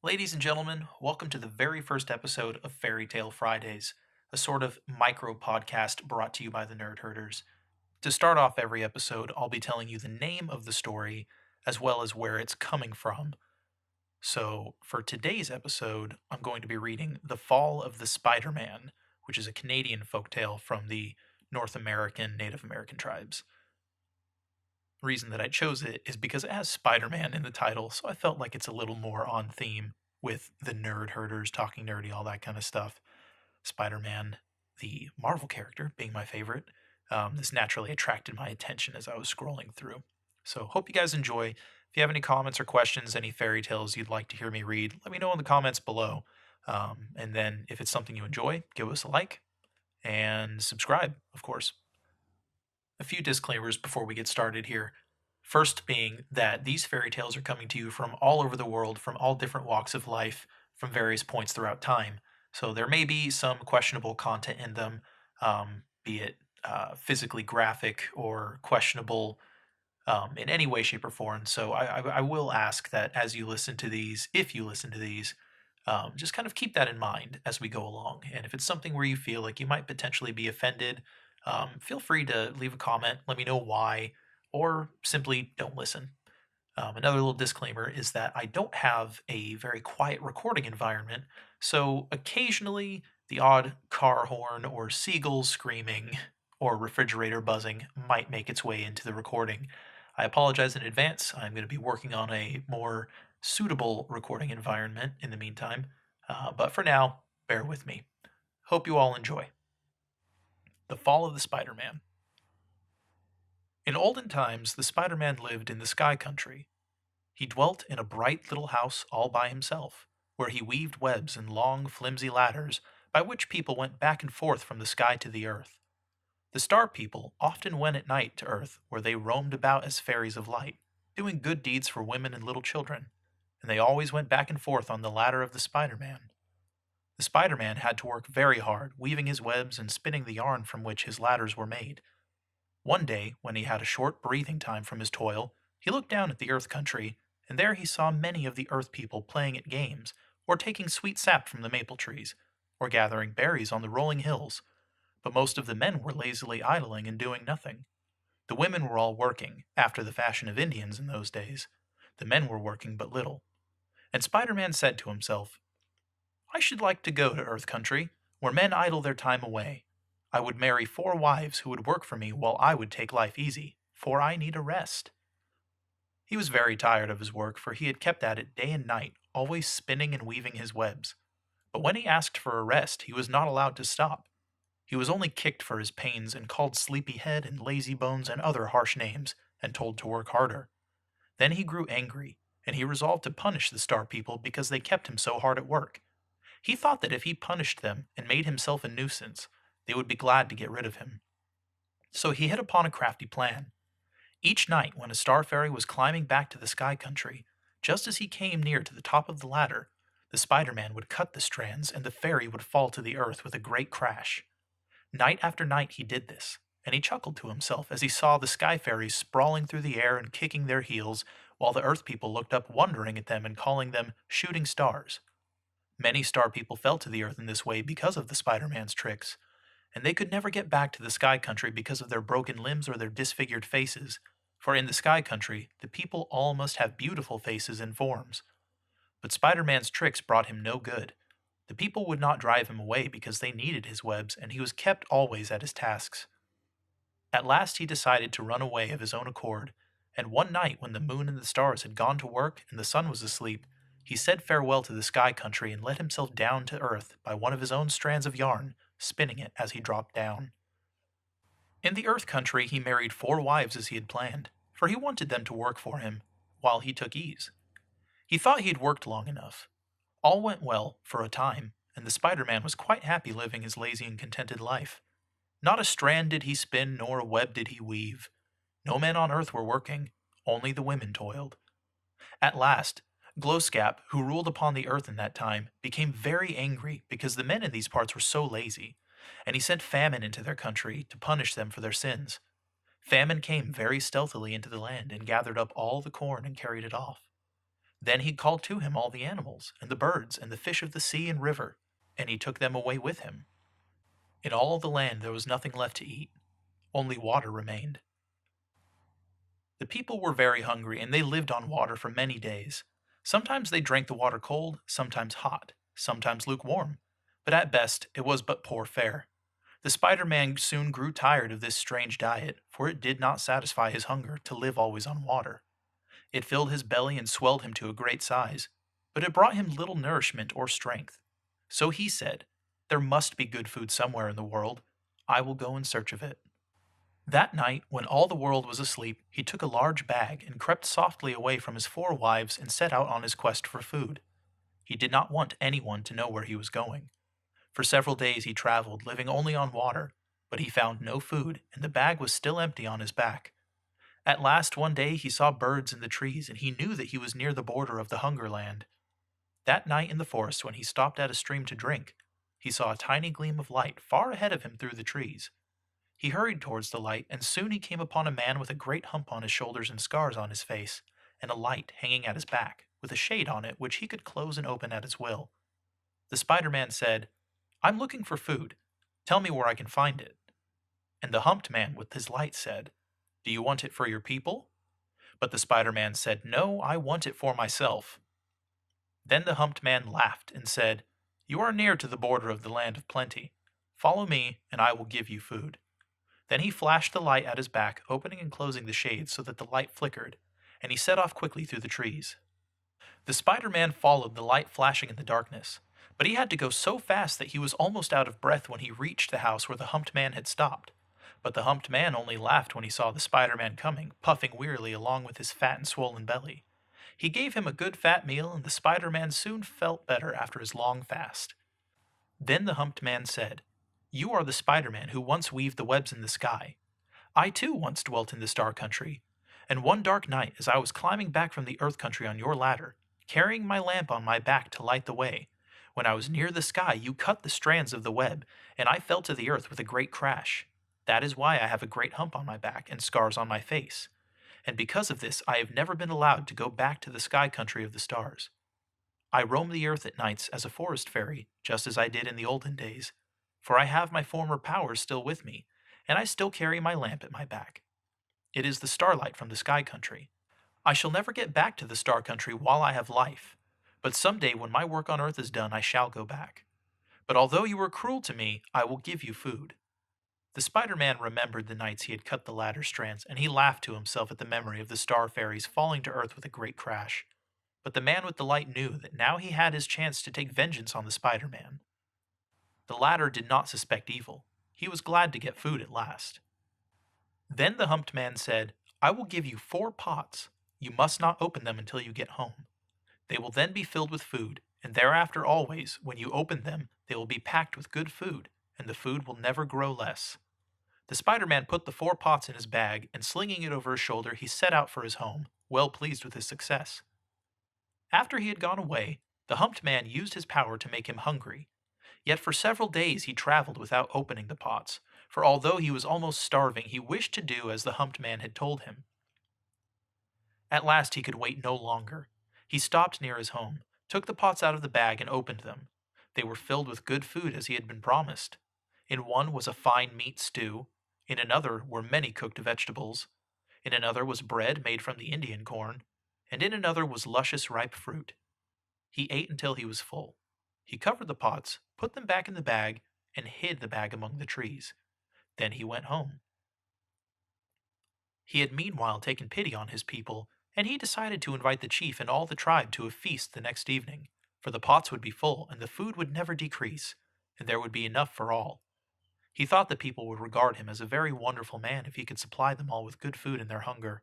Ladies and gentlemen, welcome to the very first episode of Fairy Tale Fridays, a sort of micro podcast brought to you by the Nerd Herders. To start off every episode, I'll be telling you the name of the story as well as where it's coming from. So, for today's episode, I'm going to be reading The Fall of the Spider Man, which is a Canadian folktale from the North American Native American tribes. The reason that I chose it is because it has Spider Man in the title, so I felt like it's a little more on theme with the nerd herders talking nerdy, all that kind of stuff. Spider Man, the Marvel character, being my favorite, this naturally attracted my attention as I was scrolling through. So, hope you guys enjoy. If you have any comments or questions, any fairy tales you'd like to hear me read, let me know in the comments below. And then, if it's something you enjoy, give us a like and subscribe, of course. A few disclaimers before we get started here. First, being that these fairy tales are coming to you from all over the world, from all different walks of life, from various points throughout time. So there may be some questionable content in them, be it physically graphic or questionable in any way, shape, or form. So I will ask that as you listen to these, if you listen to these, just kind of keep that in mind as we go along. And if it's something where you feel like you might potentially be offended, feel free to leave a comment, let me know why, or simply don't listen. Another little disclaimer is that I don't have a very quiet recording environment, so occasionally the odd car horn or seagull screaming or refrigerator buzzing might make its way into the recording. I apologize in advance. I'm going to be working on a more suitable recording environment in the meantime, but for now, bear with me. Hope you all enjoy. The Fall of the Spider Man. In olden times, the Spider Man lived in the Sky Country. He dwelt in a bright little house all by himself, where he weaved webs and long, flimsy ladders by which people went back and forth from the sky to the earth. The Star People often went at night to Earth, where they roamed about as fairies of light, doing good deeds for women and little children, and they always went back and forth on the ladder of the Spider Man. The Spider Man had to work very hard, weaving his webs and spinning the yarn from which his ladders were made. One day, when he had a short breathing time from his toil, he looked down at the Earth Country, and there he saw many of the Earth people playing at games, or taking sweet sap from the maple trees, or gathering berries on the rolling hills. But most of the men were lazily idling and doing nothing. The women were all working, after the fashion of Indians in those days. The men were working but little. And Spider Man said to himself, I should like to go to Earth Country, where men idle their time away. I would marry 4 wives who would work for me while I would take life easy, for I need a rest. He was very tired of his work, for he had kept at it day and night, always spinning and weaving his webs. But when he asked for a rest, he was not allowed to stop. He was only kicked for his pains and called Sleepyhead and Lazy Bones and other harsh names, and told to work harder. Then he grew angry, and he resolved to punish the Star People because they kept him so hard at work. He thought that if he punished them and made himself a nuisance, they would be glad to get rid of him. So he hit upon a crafty plan. Each night, when a star fairy was climbing back to the Sky Country, just as he came near to the top of the ladder, the Spider Man would cut the strands and the fairy would fall to the earth with a great crash. Night after night he did this, and he chuckled to himself as he saw the Sky Fairies sprawling through the air and kicking their heels, while the Earth people looked up wondering at them and calling them shooting stars. Many Star People fell to the earth in this way because of the Spider Man's tricks, and they could never get back to the Sky Country because of their broken limbs or their disfigured faces, for in the Sky Country, the people all must have beautiful faces and forms. But Spider Man's tricks brought him no good. The people would not drive him away because they needed his webs, and he was kept always at his tasks. At last he decided to run away of his own accord, and one night when the moon and the stars had gone to work and the sun was asleep, he said farewell to the Sky Country and let himself down to earth by one of his own strands of yarn, spinning it as he dropped down. In the Earth Country he married 4 wives as he had planned, for he wanted them to work for him, while he took ease. He thought he had worked long enough. All went well, for a time, and the Spider Man was quite happy living his lazy and contented life. Not a strand did he spin, nor a web did he weave. No men on earth were working, only the women toiled. At last, Glowscap, who ruled upon the earth in that time, became very angry because the men in these parts were so lazy, and he sent famine into their country to punish them for their sins. Famine came very stealthily into the land and gathered up all the corn and carried it off. Then he called to him all the animals, and the birds, and the fish of the sea and river, and he took them away with him. In all the land there was nothing left to eat, only water remained. The people were very hungry, and they lived on water for many days. Sometimes they drank the water cold, sometimes hot, sometimes lukewarm, but at best it was but poor fare. The Spider Man soon grew tired of this strange diet, for it did not satisfy his hunger to live always on water. It filled his belly and swelled him to a great size, but it brought him little nourishment or strength. So he said, "There must be good food somewhere in the world. I will go in search of it." That night, when all the world was asleep, he took a large bag and crept softly away from his four wives and set out on his quest for food. He did not want anyone to know where he was going. For several days he traveled, living only on water, but he found no food, and the bag was still empty on his back. At last, one day, he saw birds in the trees, and he knew that he was near the border of the Hunger Land. That night in the forest, when he stopped at a stream to drink, he saw a tiny gleam of light far ahead of him through the trees. He hurried towards the light, and soon he came upon a man with a great hump on his shoulders and scars on his face, and a light hanging at his back, with a shade on it which he could close and open at his will. The Spider Man said, "I'm looking for food. Tell me where I can find it." And the humped man with his light said, "Do you want it for your people?" But the Spider Man said, "No, I want it for myself." Then the humped man laughed and said, "You are near to the border of the land of plenty. Follow me, and I will give you food." Then he flashed the light at his back, opening and closing the shades so that the light flickered, and he set off quickly through the trees. The Spider Man followed the light flashing in the darkness, but he had to go so fast that he was almost out of breath when he reached the house where the humped man had stopped. But the humped man only laughed when he saw the Spider Man coming, puffing wearily along with his fat and swollen belly. He gave him a good fat meal, and the Spider Man soon felt better after his long fast. Then the humped man said, "You are the Spider Man who once weaved the webs in the sky. I too once dwelt in the Star Country, and one dark night, as I was climbing back from the Earth Country on your ladder, carrying my lamp on my back to light the way, when I was near the sky, you cut the strands of the web, and I fell to the earth with a great crash. That is why I have a great hump on my back and scars on my face. And because of this, I have never been allowed to go back to the sky country of the stars. I roam the earth at nights as a forest fairy, just as I did in the olden days, for I have my former powers still with me, and I still carry my lamp at my back. It is the starlight from the sky country. I shall never get back to the star country while I have life, but some day when my work on earth is done, I shall go back. But although you were cruel to me, I will give you food." The Spider Man remembered the nights he had cut the ladder strands, and he laughed to himself at the memory of the star fairies falling to earth with a great crash. But the man with the light knew that now he had his chance to take vengeance on the Spider Man. The latter did not suspect evil. He was glad to get food at last. Then the humped man said, "I will give you 4 pots. You must not open them until you get home. They will then be filled with food, and thereafter always, when you open them, they will be packed with good food, and the food will never grow less." The Spider Man put the 4 pots in his bag, and slinging it over his shoulder, he set out for his home, well pleased with his success. After he had gone away, the humped man used his power to make him hungry. Yet for several days he traveled without opening the pots, for although he was almost starving, he wished to do as the humped man had told him. At last he could wait no longer. He stopped near his home, took the pots out of the bag, and opened them. They were filled with good food as he had been promised. In one was a fine meat stew, in another were many cooked vegetables, in another was bread made from the Indian corn, and in another was luscious ripe fruit. He ate until he was full. He covered the pots, put them back in the bag, and hid the bag among the trees. Then he went home. He had meanwhile taken pity on his people, and he decided to invite the chief and all the tribe to a feast the next evening, for the pots would be full, and the food would never decrease, and there would be enough for all. He thought the people would regard him as a very wonderful man if he could supply them all with good food in their hunger.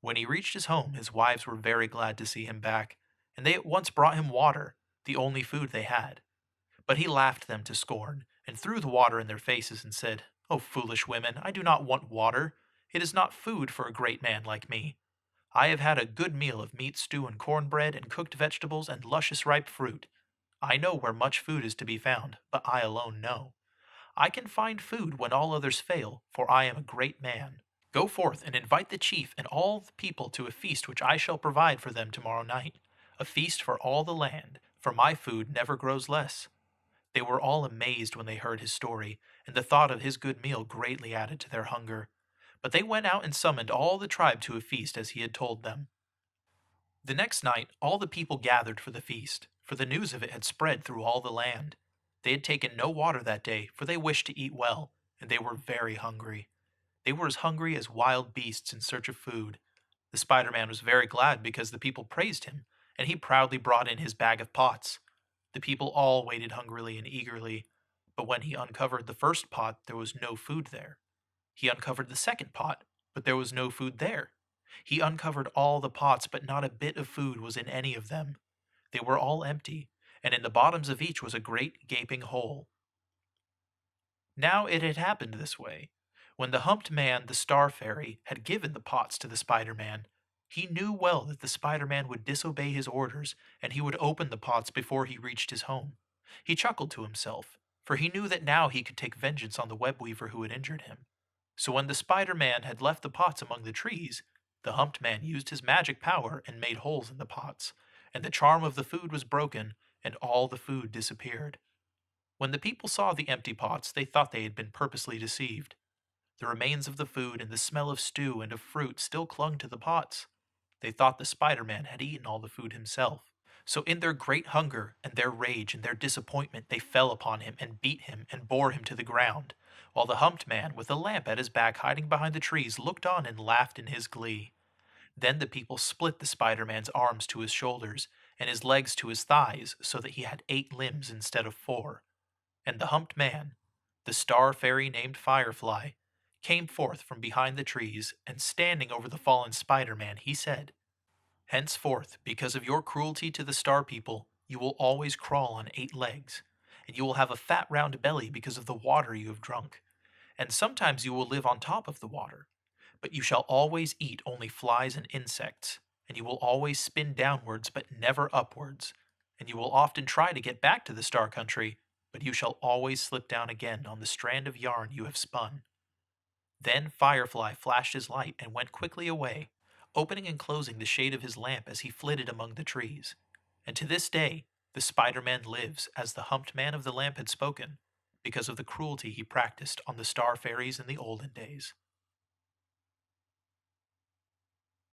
When he reached his home, his wives were very glad to see him back, and they at once brought him water, the only food they had. But he laughed them to scorn, and threw the water in their faces, and said, "O foolish women, I do not want water. It is not food for a great man like me. I have had a good meal of meat stew and cornbread and cooked vegetables and luscious ripe fruit. I know where much food is to be found, but I alone know. I can find food when all others fail, for I am a great man. Go forth and invite the chief and all the people to a feast which I shall provide for them tomorrow night, a feast for all the land, for my food never grows less. They were all amazed when they heard his story, and the thought of his good meal greatly added to their hunger. But they went out and summoned all the tribe to a feast as he had told them. The next night all the people gathered for the feast, for the news of it had spread through all the land. They had taken no water that day, for they wished to eat well, and they were very hungry. They were as hungry as wild beasts in search of food. The Spider Man was very glad because the people praised him, and he proudly brought in his bag of pots. The people all waited hungrily and eagerly, but when he uncovered the first pot, there was no food there. He uncovered the second pot, but there was no food there. He uncovered all the pots, but not a bit of food was in any of them. They were all empty, and in the bottoms of each was a great gaping hole. Now it had happened this way. When the humped man, the Star Fairy, had given the pots to the Spider Man, he knew well that the Spider Man would disobey his orders, and he would open the pots before he reached his home. He chuckled to himself, for he knew that now he could take vengeance on the web weaver who had injured him. So when the Spider Man had left the pots among the trees, the humped man used his magic power and made holes in the pots, and the charm of the food was broken, and all the food disappeared. When the people saw the empty pots, they thought they had been purposely deceived. The remains of the food and the smell of stew and of fruit still clung to the pots. They thought the Spider Man had eaten all the food himself. So, in their great hunger and their rage and their disappointment, they fell upon him and beat him and bore him to the ground, while the humped man, with a lamp at his back hiding behind the trees, looked on and laughed in his glee. Then the people split the Spider Man's arms to his shoulders and his legs to his thighs so that he had 8 limbs instead of 4. And the humped man, the star fairy named Firefly, came forth from behind the trees, and standing over the fallen Spider Man, he said, "Henceforth, because of your cruelty to the Star People, you will always crawl on 8 legs, and you will have a fat round belly because of the water you have drunk, and sometimes you will live on top of the water. But you shall always eat only flies and insects, and you will always spin downwards but never upwards, and you will often try to get back to the Star Country, but you shall always slip down again on the strand of yarn you have spun." Then Firefly flashed his light and went quickly away, opening and closing the shade of his lamp as he flitted among the trees. And to this day, the Spider Man lives as the humped man of the lamp had spoken, because of the cruelty he practiced on the star fairies in the olden days.